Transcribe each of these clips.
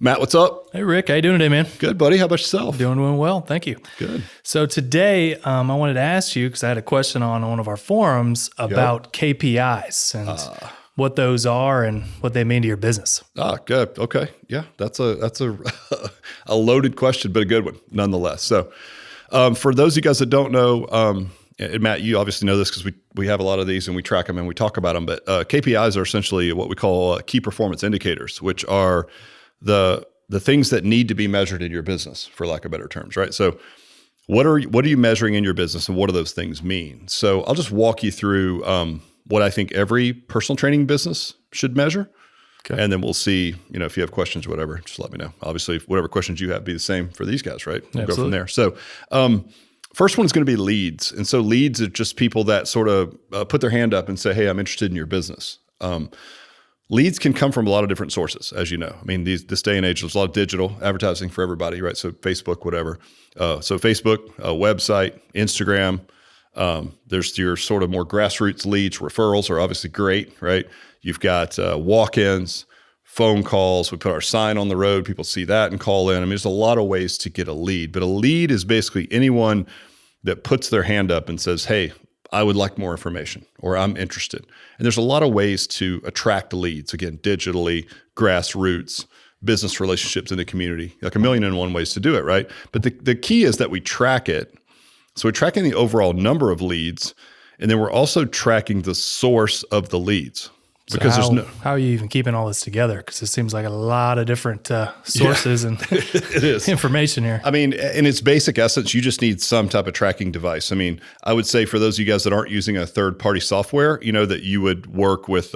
Matt, what's up? Hey, Rick. How you doing today, man? Good, buddy. How about yourself? Doing well. Thank you. Good. So today, I wanted to ask you, because I had a question on one of our forums about KPIs and what those are and what they mean to your business. Good. Okay. Yeah, that's a a loaded question, but a good one nonetheless. So for those of you guys that don't know, and Matt, you obviously know this because we have a lot of these and we track them and we talk about them, but KPIs are essentially what we call key performance indicators, which are the things that need to be measured in your business, for lack of better terms, right? So what are you measuring in your business and what do those things mean? So I'll just walk you through what I think every personal training business should measure. Okay. And then we'll see, if you have questions or whatever, just let me know. Obviously, whatever questions you have be the same for these guys, right? We'll go from there. So first one is going to be leads. And so leads are just people that sort of put their hand up and say, hey, I'm interested in your business. Leads can come from a lot of different sources, as you know. I mean, this day and age, there's a lot of digital advertising for everybody, right? So Facebook, whatever. So Facebook, website, Instagram. There's your sort of more grassroots leads. Referrals are obviously great, right? You've got walk-ins, phone calls. We put our sign on the road. People see that and call in. I mean, there's a lot of ways to get a lead. But a lead is basically anyone that puts their hand up and says, hey, I would like more information, or I'm interested. And there's a lot of ways to attract leads, again, digitally, grassroots, business relationships in the community, like 1,000,001 ways to do it, right? But the key is that we track it. So we're tracking the overall number of leads, and then we're also tracking the source of the leads. Because how are you even keeping all this together? Because it seems like a lot of different sources and it is. information here. I mean, in its basic essence, you just need some type of tracking device. I mean, I would say for those of you guys that aren't using a third-party software, that you would work with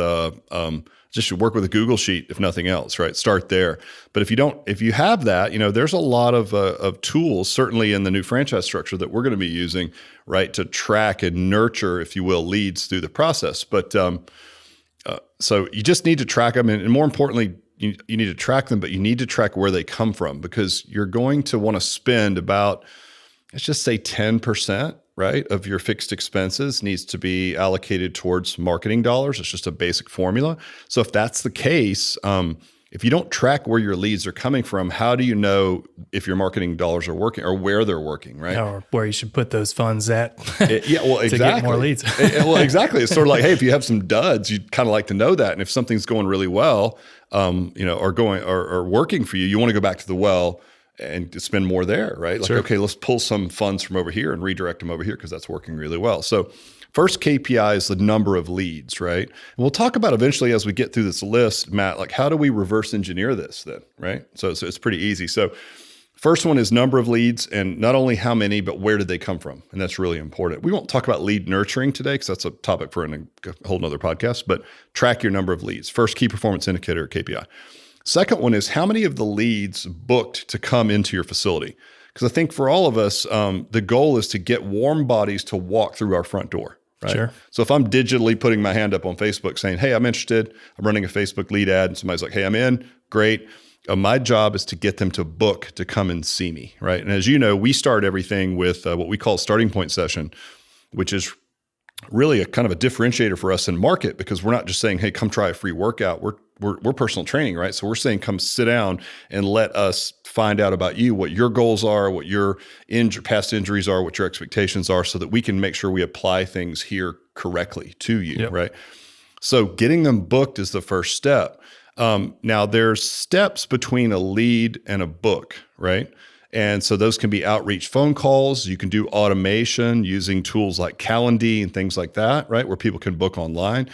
just work with a Google Sheet, if nothing else, right? Start there. But if you have that, there's a lot of tools, certainly in the new franchise structure that we're going to be using, right, to track and nurture, if you will, leads through the process. But so you just need to track them. And more importantly, you need to track them, but you need to track where they come from, because you're going to want to spend about, let's just say 10%, right, of your fixed expenses needs to be allocated towards marketing dollars. It's just a basic formula. So if that's the case, if you don't track where your leads are coming from, how do you know if your marketing dollars are working or where they're working, right? Or where you should put those funds at exactly. to get more leads. Exactly. It's sort of like, hey, if you have some duds, you'd kind of like to know that. And if something's going really well, or working for you, you want to go back to the well and spend more there, right? Like, okay, let's pull some funds from over here and redirect them over here because that's working really well. So first KPI is the number of leads, right? And we'll talk about eventually as we get through this list, Matt, like how do we reverse engineer this then, right? So it's pretty easy. So first one is number of leads, and not only how many, but where did they come from? And that's really important. We won't talk about lead nurturing today because that's a topic for a whole nother podcast, but track your number of leads. First key performance indicator, KPI. Second one is how many of the leads booked to come into your facility? Because I think for all of us, the goal is to get warm bodies to walk through our front door. Right? Sure. So if I'm digitally putting my hand up on Facebook saying, hey, I'm interested, I'm running a Facebook lead ad, and somebody's like, hey, I'm in, great. My job is to get them to book to come and see me, right? And as you know, we start everything with what we call starting point session, which is really a kind of a differentiator for us in market, because we're not just saying, hey, come try a free workout. We're personal training, right? So we're saying, come sit down and let us find out about you, what your goals are, what your past injuries are, what your expectations are, so that we can make sure we apply things here correctly to you, right? So getting them booked is the first step. Now there's steps between a lead and a book, right? And so those can be outreach phone calls. You can do automation using tools like Calendly and things like that, right? Where people can book online.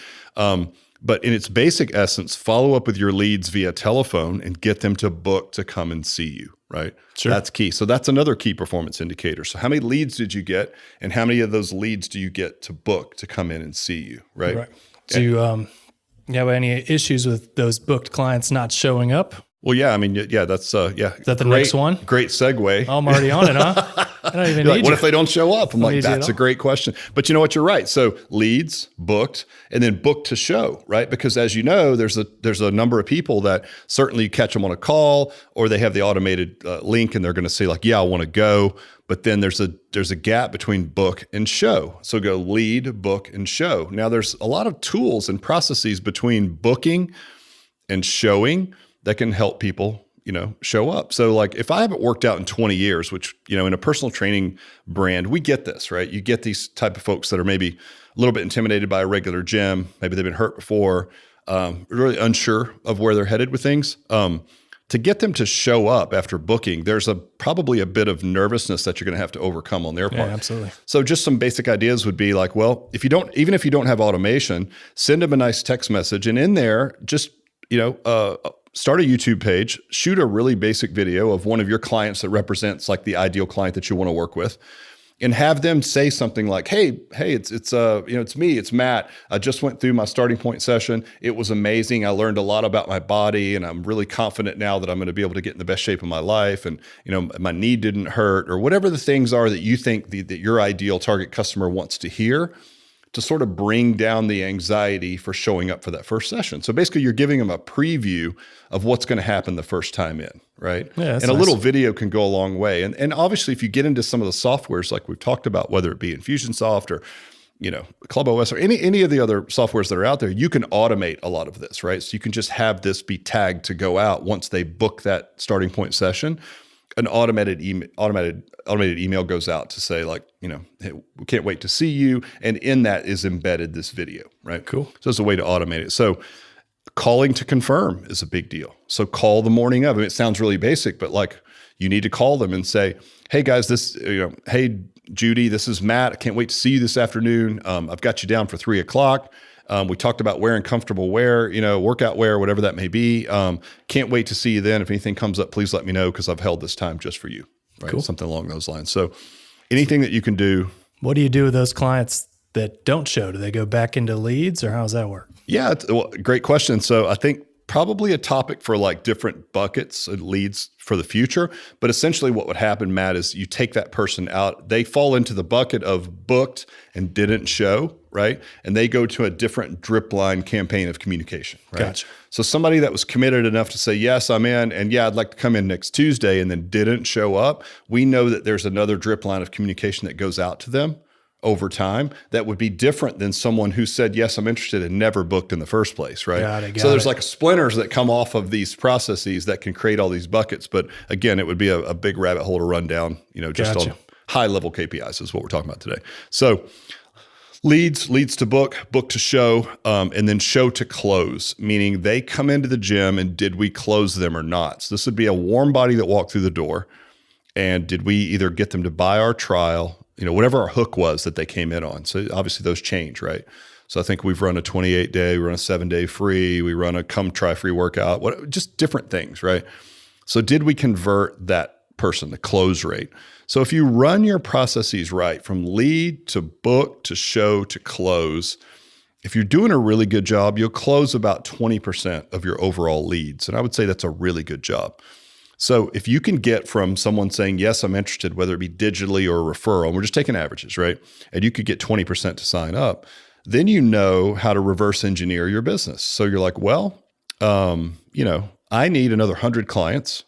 But in its basic essence, follow up with your leads via telephone and get them to book to come and see you, right? Sure. That's key. So that's another key performance indicator. So how many leads did you get, and how many of those leads do you get to book to come in and see you, right? Do you have any issues with those booked clients not showing up? Well, yeah, I mean, yeah, that's, Is that the next one? Great segue. Oh, I'm already on it, huh? I don't even need what if they don't show up? I'm like, that's a great question. But you know what? You're right. So leads, booked, and then booked to show, right? Because as you know, there's a number of people that certainly you catch them on a call, or they have the automated link and they're going to say like, yeah, I want to go. But then there's a gap between book and show. So go lead, book, and show. Now there's a lot of tools and processes between booking and showing that can help people show up. So like if I haven't worked out in 20 years, which, in a personal training brand, we get this, right? You get these type of folks that are maybe a little bit intimidated by a regular gym. Maybe they've been hurt before, really unsure of where they're headed with things. To get them to show up after booking, there's probably a bit of nervousness that you're going to have to overcome on their part. Yeah, absolutely. So just some basic ideas would be like, well, even if you don't have automation, send them a nice text message, and in there, just, start a YouTube page, shoot a really basic video of one of your clients that represents like the ideal client that you want to work with, and have them say something like, hey, it's me, it's Matt. I just went through my starting point session. It was amazing. I learned a lot about my body, and I'm really confident now that I'm going to be able to get in the best shape of my life. And, my knee didn't hurt, or whatever the things are that you think that your ideal target customer wants to hear, to sort of bring down the anxiety for showing up for that first session. So basically you're giving them a preview of what's going to happen the first time in, right? Yeah, and a little video can go a long way. And obviously if you get into some of the softwares like we've talked about, whether it be Infusionsoft or, ClubOS or any of the other softwares that are out there, you can automate a lot of this, right? So you can just have this be tagged to go out once they book that starting point session. An automated email goes out to say like, hey, we can't wait to see you. And in that is embedded this video, right? Cool. So it's a way to automate it. So calling to confirm is a big deal. So call the morning of. It sounds really basic, but like you need to call them and say, hey guys, hey Judy, this is Matt. I can't wait to see you this afternoon. I've got you down for 3:00. We talked about wearing comfortable wear, workout wear, whatever that may be. Can't wait to see you then. If anything comes up, please let me know because I've held this time just for you. Right? Cool. Something along those lines. So anything that you can do. What do you do with those clients that don't show? Do they go back into leads, or how does that work? Yeah, great question. So I think probably a topic for like different buckets of leads for the future. But essentially what would happen, Matt, is you take that person out. They fall into the bucket of booked and didn't show, right? And they go to a different drip line campaign of communication, right? Gotcha. So somebody that was committed enough to say, yes, I'm in, and yeah, I'd like to come in next Tuesday, and then didn't show up, we know that there's another drip line of communication that goes out to them over time that would be different than someone who said, yes, I'm interested and never booked in the first place, right? Got it. So there's like splinters that come off of these processes that can create all these buckets. But again, it would be a big rabbit hole to run down, just Gotcha. on high level KPIs is what we're talking about today. So leads to book to show, and then show to close, meaning they come into the gym and did we close them or not? So this would be a warm body that walked through the door. And did we either get them to buy our trial, whatever our hook was that they came in on. So obviously those change, right? So I think we've run a 28-day, we run a 7-day free, we run a come try free workout, just different things, right? So did we convert that person, the close rate? So if you run your processes right, from lead to book to show to close, if you're doing a really good job, you'll close about 20% of your overall leads. And I would say that's a really good job. So if you can get from someone saying, yes, I'm interested, whether it be digitally or a referral, and we're just taking averages, right? And you could get 20% to sign up, then you know how to reverse engineer your business. So you're like, well, I need another 100 clients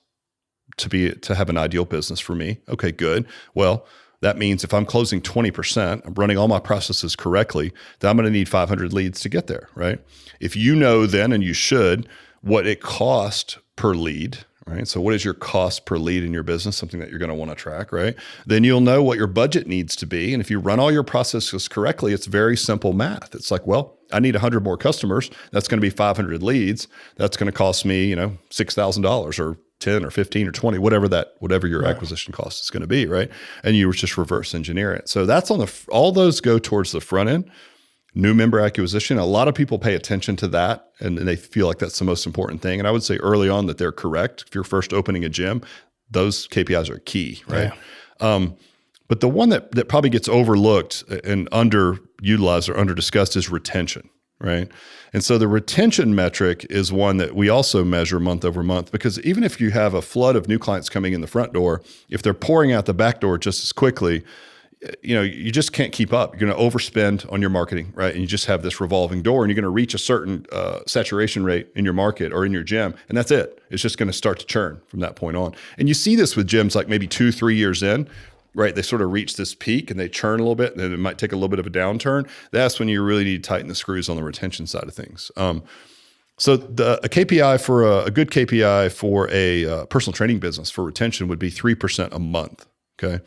to have an ideal business for me. Okay, good. Well, that means if I'm closing 20%, I'm running all my processes correctly, then I'm going to need 500 leads to get there, right? If you know then, and you should, what it costs per lead, right? So what is your cost per lead in your business? Something that you're going to want to track, right? Then you'll know what your budget needs to be. And if you run all your processes correctly, it's very simple math. It's like, well, I need 100 more customers. That's going to be 500 leads. That's going to cost me, $6,000 or 10 or 15 or 20, whatever your acquisition cost is going to be, right? And you just reverse engineer it. So that's all those go towards the front end. New member acquisition. A lot of people pay attention to that and they feel like that's the most important thing. And I would say early on that they're correct. If you're first opening a gym, those KPIs are key, right? Yeah. But the one that probably gets overlooked and underutilized or underdiscussed is retention, right? And so the retention metric is one that we also measure month over month, because even if you have a flood of new clients coming in the front door, if they're pouring out the back door just as quickly, you just can't keep up. You're going to overspend on your marketing, right? And you just have this revolving door, and you're going to reach a certain saturation rate in your market or in your gym, and that's it. It's just going to start to churn from that point on. And you see this with gyms like maybe 2-3 years in, right? They sort of reach this peak and they churn a little bit, and then it might take a little bit of a downturn. That's when you really need to tighten the screws on the retention side of things. So a KPI for a good KPI for a personal training business for retention would be 3% a month. Okay.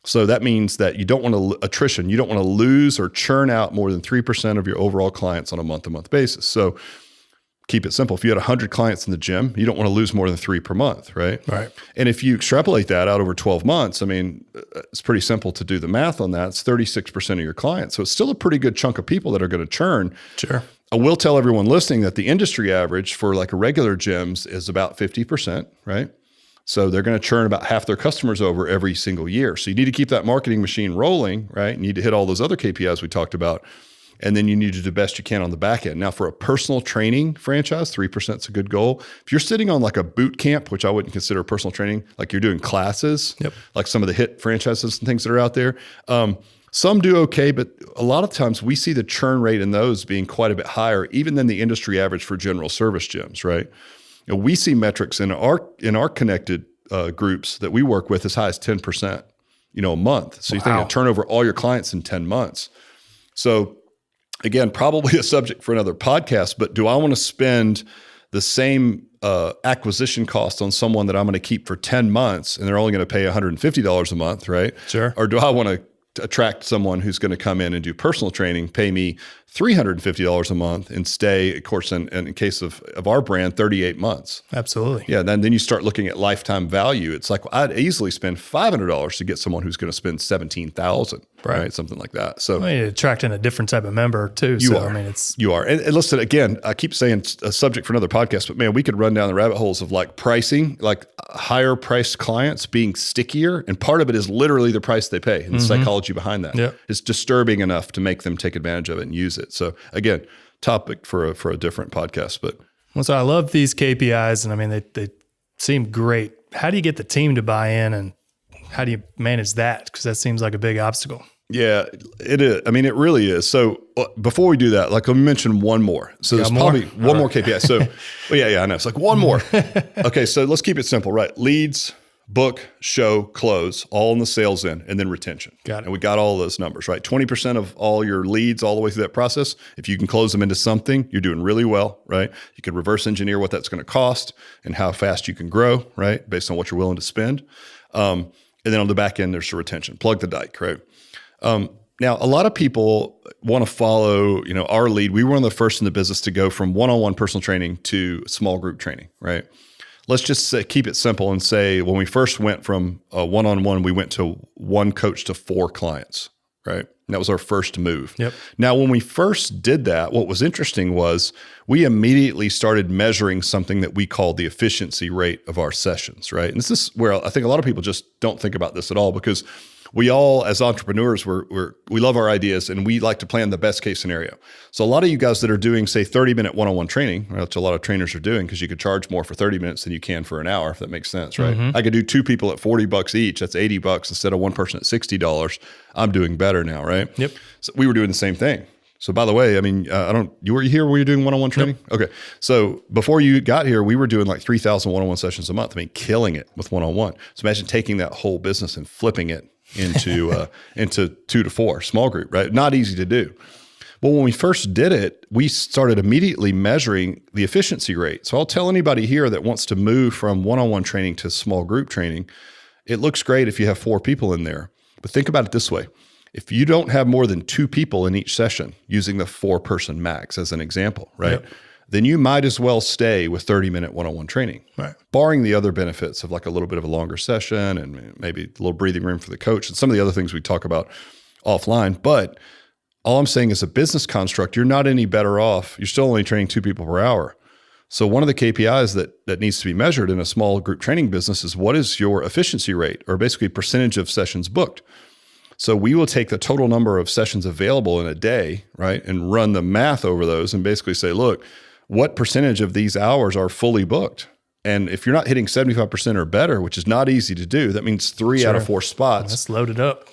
So that means that you don't want to attrition. You don't want to lose or churn out more than 3% of your overall clients on a month-to-month basis. So keep it simple. If you had 100 clients in the gym, you don't want to lose more than 3 per month, right? Right. And if you extrapolate that out over 12 months, I mean, it's pretty simple to do the math on that. It's 36% of your clients. So it's still a pretty good chunk of people that are going to churn. Sure. I will tell everyone listening that the industry average for like a regular gyms is about 50%, right? So they're going to churn about half their customers over every single year. So you need to keep that marketing machine rolling, right? You need to hit all those other KPIs we talked about. And then you need to do the best you can on the back end. Now, for a personal training franchise, 3% is a good goal. If you're sitting on like a boot camp, which I wouldn't consider personal training, like you're doing classes, like some of the hit franchises and things that are out there, some do okay, but a lot of times we see the churn rate in those being quite a bit higher, even than the industry average for general service gyms, right? You know, we see metrics in our connected groups that we work with as high as 10%, a month. So you think of turnover all your clients in 10 months. So again, probably a subject for another podcast, but do I want to spend the same acquisition cost on someone that I'm going to keep for 10 months and they're only going to pay $150 a month, right? Sure. Or do I want to attract someone who's going to come in and do personal training, pay me $350 a month and stay, of course, in case of our brand, 38 months. Absolutely. Yeah. Then you start looking at lifetime value. It's like, I'd easily spend $500 to get someone who's going to spend $17,000, right? Something like that. So you're attracting a different type of member too. You are. And listen, again, I keep saying it's a subject for another podcast, but man, we could run down the rabbit holes of like pricing, like higher priced clients being stickier. And part of it is literally the price they pay and the psychology behind that. Yep. It's disturbing enough to make them take advantage of it and use it. So again, topic for a different podcast, but. Well, so I love these KPIs and I mean, they seem great. How do you get the team to buy in and how do you manage that? Because that seems like a big obstacle. Yeah, it is. I mean, it really is. So before we do that, like let me mention one more. So there's probably one more KPI. So I know. It's like one more. Okay, so let's keep it simple, right? Leads, book, show, close, all in the sales end, and then retention. Got it. And we got all those numbers, right? 20% of all your leads all the way through that process. If you can close them into something, you're doing really well, right? You can reverse engineer what that's going to cost and how fast you can grow, right? Based on what you're willing to spend. And then on the back end, there's the retention. Plug the dike, right? Now, a lot of people want to follow, our lead. We were one of the first in the business to go from one-on-one personal training to small group training, right? Let's just keep it simple and say when we first went from one-on-one, we went to one coach to 4 clients, right? And that was our first move. Yep. Now, when we first did that, what was interesting was we immediately started measuring something that we called the efficiency rate of our sessions, right? And this is where I think a lot of people just don't think about this at all because we all, as entrepreneurs, we love our ideas and we like to plan the best case scenario. So a lot of you guys that are doing, say, 30-minute one-on-one training, which a lot of trainers are doing because you could charge more for 30 minutes than you can for an hour, if that makes sense, right? I could do 2 people at $40 each. That's $80 instead of one person at $60. I'm doing better now, right? Yep. So we were doing the same thing. So by the way, I mean, you were here when you were doing one-on-one training? Yep. Okay. So before you got here, we were doing like 3,000 one-on-one sessions a month. I mean, killing it with one-on-one. So imagine taking that whole business and flipping it into 2 to 4 small group, right? Not easy to do. Well, when we first did it, we started immediately measuring the efficiency rate. So I'll tell anybody here that wants to move from one-on-one training to small group training, it looks great if you have 4 people in there. But think about it this way. If you don't have more than 2 people in each session, using the 4-person max as an example, right? Yep. Then you might as well stay with 30-minute one-on-one training, right? Barring the other benefits of like a little bit of a longer session and maybe a little breathing room for the coach and some of the other things we talk about offline. But all I'm saying is a business construct, you're not any better off. You're still only training 2 people per hour. So one of the KPIs that needs to be measured in a small group training business is what is your efficiency rate, or basically percentage of sessions booked. So we will take the total number of sessions available in a day, right, and run the math over those and basically say, look, what percentage of these hours are fully booked? And if you're not hitting 75% or better, which is not easy to do, that means 3 out of 4 spots that's loaded up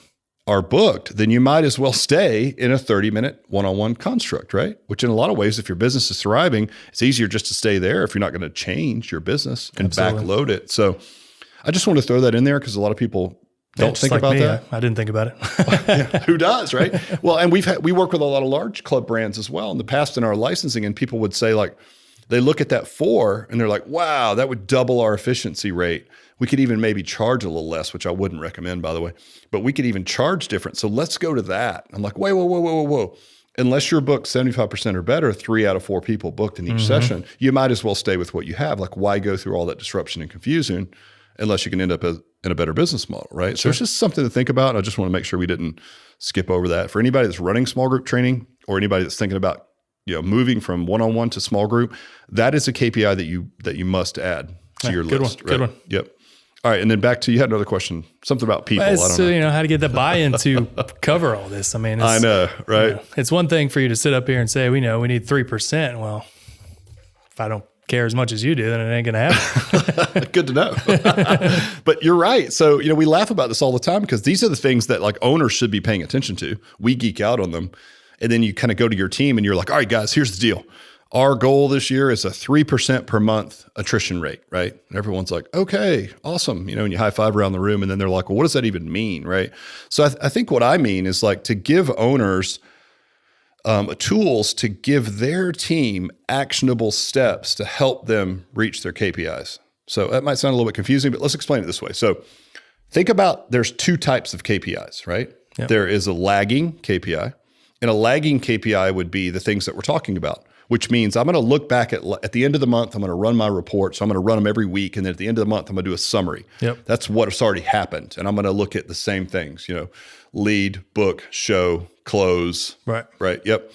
are booked, then you might as well stay in a 30-minute one-on-one construct, right? Which in a lot of ways, if your business is thriving, it's easier just to stay there if you're not going to change your business and backload it. So I just want to throw that in there because a lot of people don't think about that. I didn't think about it. Yeah, who does, right? Well, and we work with a lot of large club brands as well in the past in our licensing, and people would say like, They look at that 4 and they're like, wow, that would double our efficiency rate. We could even maybe charge a little less, which I wouldn't recommend, by the way, but we could even charge different. So let's go to that. I'm like, whoa. Unless you're booked 75% or better, 3 out of 4 people booked in each session, you might as well stay with what you have. Like, why go through all that disruption and confusion unless you can end up in a better business model, right? So it's just something to think about. And I just want to make sure we didn't skip over that. For anybody that's running small group training or anybody that's thinking about moving from one-on-one to small group, that is a KPI that you must add to your list. Good one. Yep. All right, and then back to, you had another question, something about people. I don't know. How to get the buy-in to cover all this. I mean, I know, right? It's one thing for you to sit up here and say, we need 3%. Well, if I don't care as much as you do, then it ain't going to happen. Good to know. But you're right. So, we laugh about this all the time because these are the things that like owners should be paying attention to. We geek out on them. And then you kind of go to your team and you're like, all right, guys, here's the deal. Our goal this year is a 3% per month attrition rate, right? And everyone's like, okay, awesome. And you high five around the room and then they're like, well, what does that even mean, right? So I think what I mean is like to give owners tools to give their team actionable steps to help them reach their KPIs. So that might sound a little bit confusing, but let's explain it this way. So think about, there's 2 types of KPIs, right? Yep. There is a lagging KPI. And a lagging KPI would be the things that we're talking about, which means I'm going to look back at the end of the month, I'm going to run my report. So I'm going to run them every week. And then at the end of the month, I'm going to do a summary. Yep. That's what's already happened. And I'm going to look at the same things, lead, book, show, close. Right. Yep.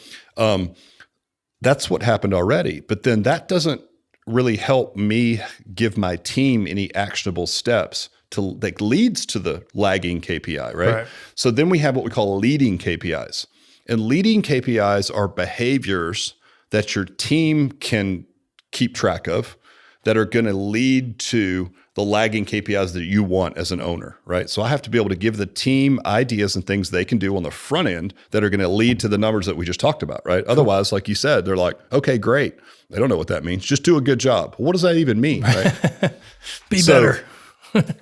That's what happened already. But then that doesn't really help me give my team any actionable steps that leads to the lagging KPI, right? So then we have what we call leading KPIs. And leading KPIs are behaviors that your team can keep track of that are going to lead to the lagging KPIs that you want as an owner, right? So I have to be able to give the team ideas and things they can do on the front end that are going to lead to the numbers that we just talked about, right? Otherwise, like you said, they're like, okay, great. They don't know what that means. Just do a good job. What does that even mean, right? Be better.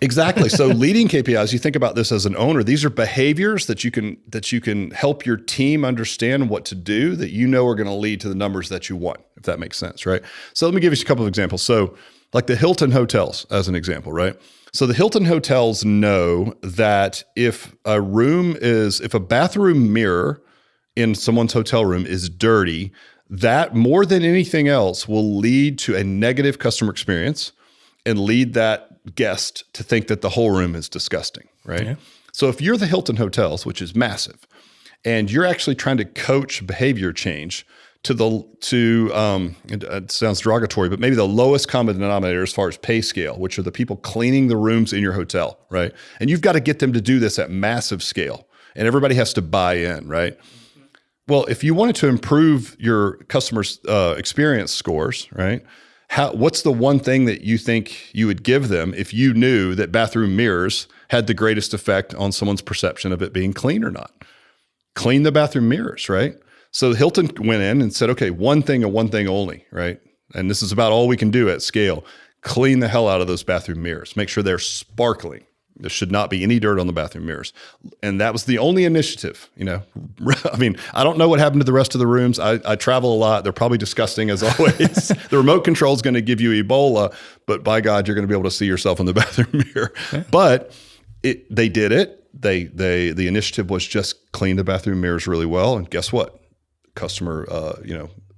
Exactly. So leading KPIs, you think about this as an owner, these are behaviors that you can help your team understand what to do that are going to lead to the numbers that you want, if that makes sense, right? So let me give you a couple of examples. So like the Hilton hotels as an example, right? So the Hilton hotels know that if a bathroom mirror in someone's hotel room is dirty, that more than anything else will lead to a negative customer experience and lead that guest to think that the whole room is disgusting, right? Yeah. So if you're the Hilton Hotels, which is massive, and you're actually trying to coach behavior change it sounds derogatory, but maybe the lowest common denominator as far as pay scale, which are the people cleaning the rooms in your hotel, right? And you've got to get them to do this at massive scale, and everybody has to buy in, right? Well, if you wanted to improve your customers' experience scores, right? What's the one thing that you think you would give them if you knew that bathroom mirrors had the greatest effect on someone's perception of it being clean or not? Clean the bathroom mirrors, right? So Hilton went in and said, okay, one thing and one thing only, right? And this is about all we can do at scale. Clean the hell out of those bathroom mirrors. Make sure they're sparkling. There should not be any dirt on the bathroom mirrors. And that was the only initiative, I mean, I don't know what happened to the rest of the rooms. I travel a lot. They're probably disgusting as always. The remote control is going to give you Ebola, but by God, you're going to be able to see yourself in the bathroom mirror. Yeah. But they did it. The initiative was just clean the bathroom mirrors really well. And guess what? Customer,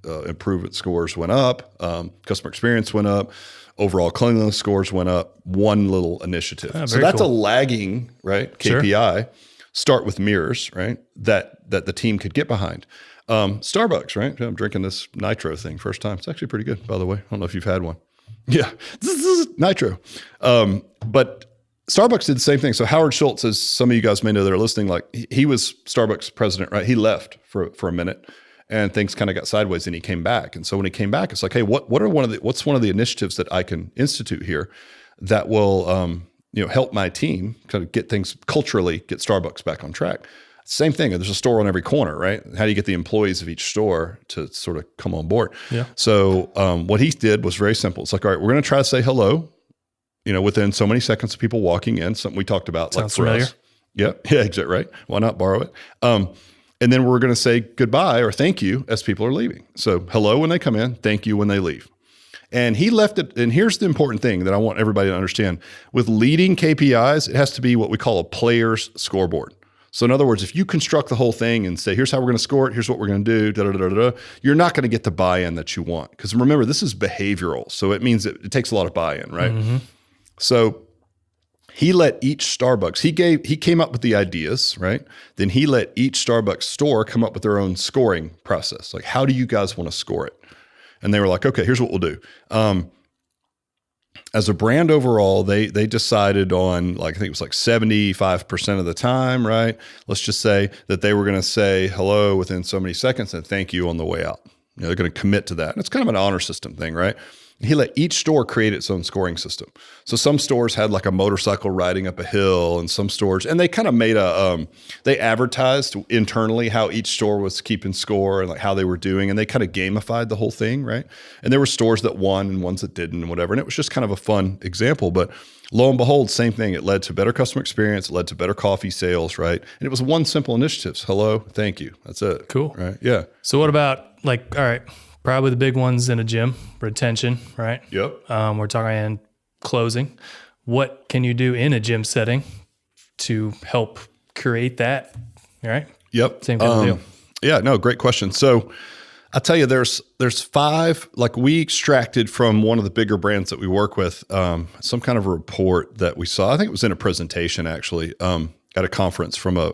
improvement scores went up. Customer experience went up. Overall cleanliness scores went up. One little initiative. So that's cool. A lagging, right? KPI. Sure. Start with mirrors, right? That the team could get behind. Starbucks, right? I'm drinking this nitro thing first time. It's actually pretty good, by the way. I don't know if you've had one. Yeah, nitro. But Starbucks did the same thing. So Howard Schultz, as some of you guys may know that are listening, like he was Starbucks president, right? He left for a minute. And things kind of got sideways, and he came back. And so when he came back, it's like, hey, what's one of the initiatives that I can institute here that will help my team kind of get things culturally, get Starbucks back on track. Same thing. There's a store on every corner, right? How do you get the employees of each store to sort of come on board? Yeah. So what he did was very simple. It's like, all right, we're going to try to say hello, within so many seconds of people walking in. Something we talked about. Sounds familiar. Us. Yeah, exactly. Right. Why not borrow it? And then we're going to say goodbye or thank you as people are leaving. So hello when they come in, thank you when they leave. And he left it. And here's the important thing that I want everybody to understand. With leading KPIs, it has to be what we call a player's scoreboard. So in other words, if you construct the whole thing and say, here's how we're going to score it, here's what we're going to do, you're not going to get the buy-in that you want. Because remember, this is behavioral. So it means it takes a lot of buy-in, right? Mm-hmm. So he let each Starbucks, he came up with the ideas, right? Then he let each Starbucks store come up with their own scoring process. Like, how do you guys want to score it? And they were like, okay, here's what we'll do. As a brand overall, they decided on, like, I think it was like 75% of the time, right? Let's just say that they were going to say hello within so many seconds and thank you on the way out. They're going to commit to that. And it's kind of an honor system thing, right? He let each store create its own scoring system. So some stores had like a motorcycle riding up a hill, and some stores, and they kind of made they advertised internally how each store was keeping score and like how they were doing, and they kind of gamified the whole thing, right? And there were stores that won and ones that didn't and whatever. And it was just kind of a fun example, but lo and behold, same thing. It led to better customer experience. It led to better coffee sales, right? And it was one simple initiative. Hello, thank you. That's it. Cool. Right? Yeah. So what about, like, all right, probably the big ones in a gym, retention, right? Yep. We're talking closing. What can you do in a gym setting to help create that? Right? Yep. Same kind of deal. Yeah, no, great question. So I'll tell you, there's 5, like we extracted from one of the bigger brands that we work with, some kind of a report that we saw. I think it was in a presentation actually, at a conference from a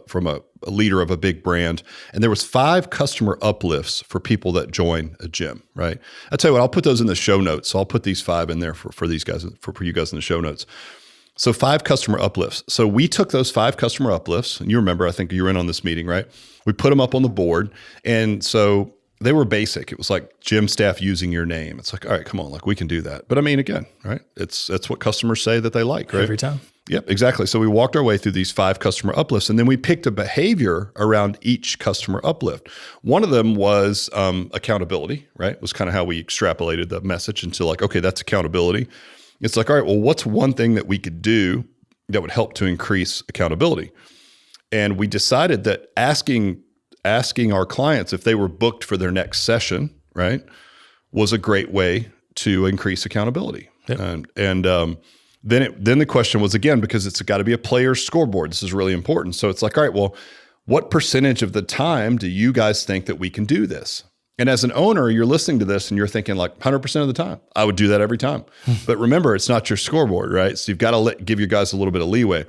leader of a big brand. And there was 5 customer uplifts for people that join a gym, right? I'll tell you what, I'll put those in the show notes. So I'll put these 5 in there for these guys, for you guys in the show notes. So 5 customer uplifts. So we took those 5 customer uplifts, and you remember, I think you were in on this meeting, right? We put them up on the board. And so they were basic. It was like gym staff using your name. It's like, all right, come on, like we can do that. But I mean, again, right? That's what customers say that they like, right? Every time. Yep, exactly. So we walked our way through these 5 customer uplifts, and then we picked a behavior around each customer uplift. One of them was accountability, right? It was kind of how we extrapolated the message into like, okay, that's accountability. It's like, all right, well, what's one thing that we could do that would help to increase accountability? And we decided that asking our clients if they were booked for their next session, right, was a great way to increase accountability. Yep. Then the question was, again, because it's got to be a player's scoreboard. This is really important. So it's like, all right, well, what percentage of the time do you guys think that we can do this? And as an owner, you're listening to this and you're thinking like 100% of the time. I would do that every time. But remember, it's not your scoreboard, right? So you've got to give your guys a little bit of leeway.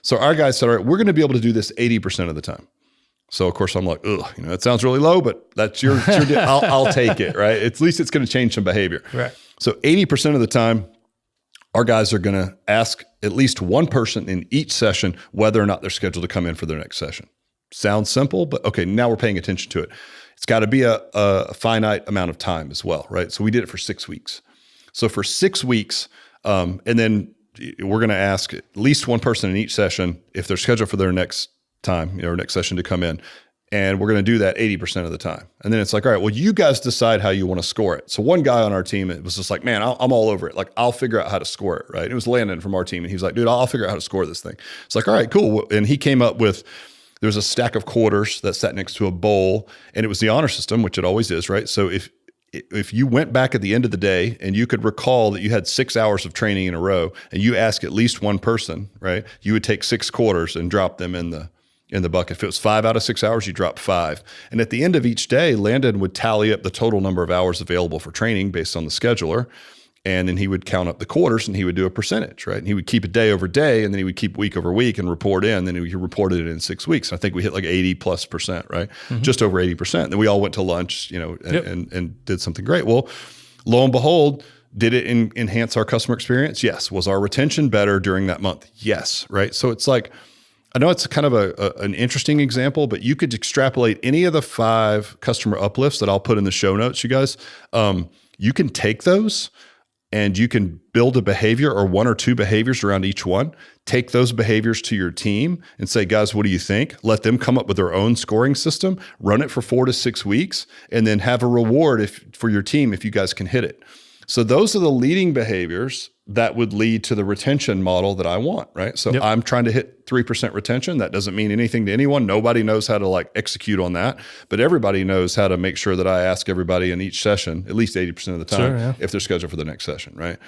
So our guys said, all right, we're going to be able to do this 80% of the time. So of course I'm like, ugh, it sounds really low, but that's your deal. I'll take it, right? At least it's going to change some behavior. Right. So 80% of the time, our guys are going to ask at least one person in each session whether or not they're scheduled to come in for their next session. Sounds simple, but okay, now we're paying attention to it. It's got to be a finite amount of time as well, right? So we did it for 6 weeks. So for 6 weeks, and then we're going to ask at least one person in each session if they're scheduled for their next time, or next session to come in. And we're going to do that 80% of the time. And then it's like, all right, well, you guys decide how you want to score it. So one guy on our team, it was just like, man, I'm all over it. Like, I'll figure out how to score it, right? It was Landon from our team. And he was like, dude, I'll figure out how to score this thing. It's like, all right, cool. And he came up with, there was a stack of quarters that sat next to a bowl, and it was the honor system, which it always is, right? So if you went back at the end of the day and you could recall that you had 6 hours of training in a row and you ask at least one person, right, you would take 6 quarters and drop them in the bucket. If it was 5 out of 6 hours, you drop 5. And at the end of each day, Landon would tally up the total number of hours available for training based on the scheduler. And then he would count up the quarters and he would do a percentage, right? And he would keep it day over day, and then he would keep week over week and report in. Then he reported it in 6 weeks. I think we hit like 80+%, right? Mm-hmm. Just over 80%. Then we all went to lunch, and did something great. Well, lo and behold, did it enhance our customer experience? Yes. Was our retention better during that month? Yes, right? So it's like, I know it's kind of an interesting example, but you could extrapolate any of the 5 customer uplifts that I'll put in the show notes, you guys. You can take those and you can build a behavior or 1 or 2 behaviors around each one. Take those behaviors to your team and say, guys, what do you think? Let them come up with their own scoring system, run it for 4 to 6 weeks, and then have a reward for your team if you guys can hit it. So those are the leading behaviors that would lead to the retention model that I want, right? So I'm trying to hit 3% retention. That doesn't mean anything to anyone. Nobody knows how to like execute on that, but everybody knows how to make sure that I ask everybody in each session, at least 80% of the time, if they're scheduled for the next session, right?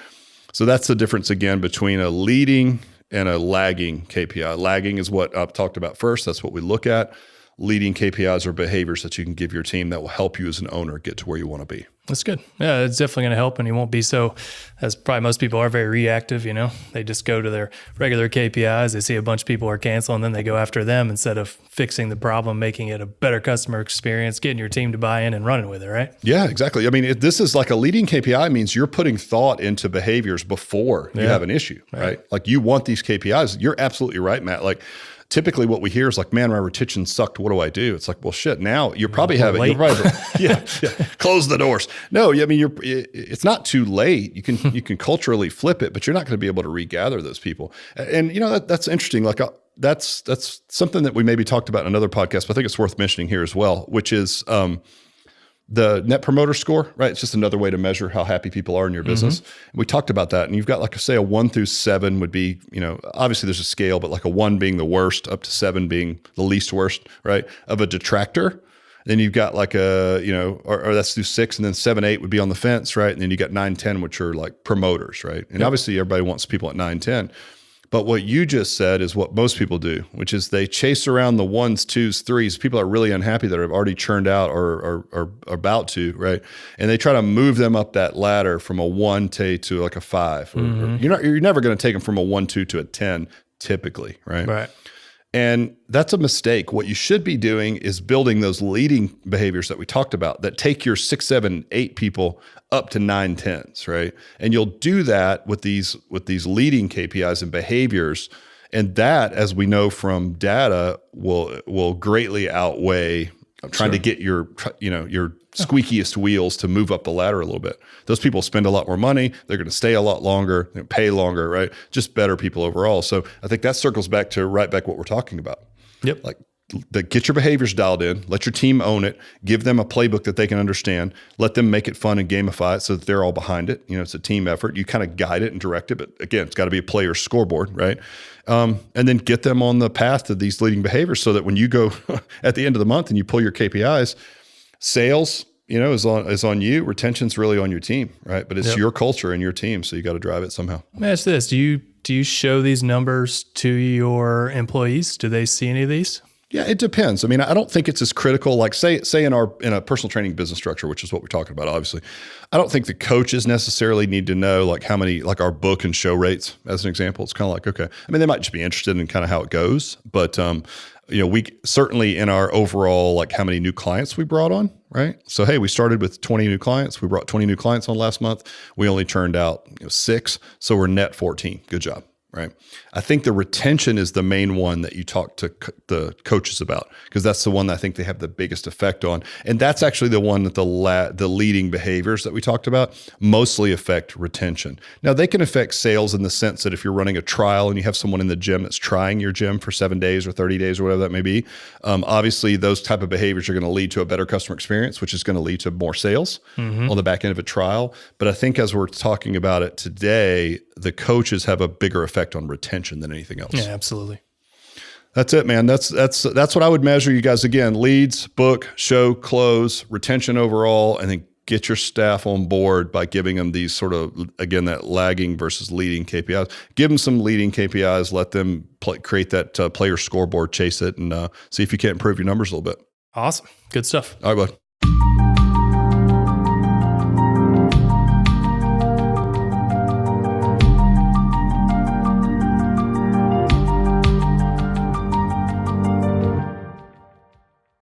So that's the difference again between a leading and a lagging KPI. Lagging is what I've talked about first. That's what we look at. Leading KPIs are behaviors that you can give your team that will help you as an owner get to where you want to be. That's good. Yeah, it's definitely going to help, and you won't be so, as probably most people are, very reactive. You know, they just go to their regular KPIs. They see a bunch of people are canceling, then they go after them instead of fixing the problem, making it a better customer experience, getting your team to buy in and running with it, right? Yeah, exactly. I mean, this is like a leading KPI means you're putting thought into behaviors before you have an issue, right? Like you want these KPIs. You're absolutely right, Matt. Like, typically what we hear is like, man, my retention sucked. What do I do? It's like, well, shit, now you're probably having, close the doors. No, I mean, it's not too late. You can culturally flip it, but you're not going to be able to regather those people. And you know, that's interesting. Like that's something that we maybe talked about in another podcast, but I think it's worth mentioning here as well, which is, the net promoter score, right? It's just another way to measure how happy people are in your business. And we talked about that. And you've got like, say a 1 through 7 would be, you know, obviously there's a scale, but like a 1 being the worst, up to 7 being the least worst, right? Of a detractor. Then you've got like a, you know, or that's through 6, and then 7, 8 would be on the fence, right? And then you got 9, 10, which are like promoters, right? And obviously everybody wants people at 9, 10. But what you just said is what most people do, which is they chase around the 1s, 2s, 3s. People are really unhappy that have already churned out or are about to, right? And they try to move them up that ladder from a 1 to like a 5. Or you're never going to take them from a 1, 2 to a 10 typically, right? Right. And that's a mistake. What you should be doing is building those leading behaviors that we talked about that take your 6, 7, 8 people up to 9, 10s, right? And you'll do that with these leading KPIs and behaviors. And that, as we know from data, will greatly outweigh trying to get your squeakiest wheels to move up the ladder a little bit. Those people spend a lot more money. They're going to stay a lot longer, pay longer, right? Just better people overall. So I think that circles back to what we're talking about. Yep. Like get your behaviors dialed in, let your team own it, give them a playbook that they can understand, let them make it fun and gamify it so that they're all behind it. You know, it's a team effort. You kind of guide it and direct it, but again, it's got to be a player scoreboard, right? And then get them on the path to these leading behaviors so that when you go at the end of the month and you pull your KPIs, sales, you know, is on you. Retention's really on your team, right? But it's your culture and your team, so you got to drive it somehow. Let me ask this: Do you show these numbers to your employees? Do they see any of these? Yeah, it depends. I mean, I don't think it's as critical. Like say in a personal training business structure, which is what we're talking about, obviously. I don't think the coaches necessarily need to know like how many, like our book and show rates, as an example. It's kind of like, okay. I mean, they might just be interested in kind of how it goes, but you know, we certainly in our overall, like how many new clients we brought on, right? So, hey, we started with 20 new clients. We brought 20 new clients on last month. We only turned out 6. So we're net 14. Good job. Right. I think the retention is the main one that you talk to the coaches about, because that's the one that I think they have the biggest effect on. And that's actually the one that the leading behaviors that we talked about mostly affect retention. Now, they can affect sales in the sense that if you're running a trial and you have someone in the gym that's trying your gym for 7 days or 30 days or whatever that may be, obviously those type of behaviors are going to lead to a better customer experience, which is going to lead to more sales on the back end of a trial. But I think as we're talking about it today, the coaches have a bigger effect on retention than anything else. Yeah, absolutely. That's it, man. That's what I would measure you guys. Again, leads, book, show, close, retention overall, and then get your staff on board by giving them these sort of, again, that lagging versus leading KPIs. Give them some leading KPIs. Let them create that player scoreboard, chase it, and see if you can't improve your numbers a little bit. Awesome. Good stuff. All right, bud.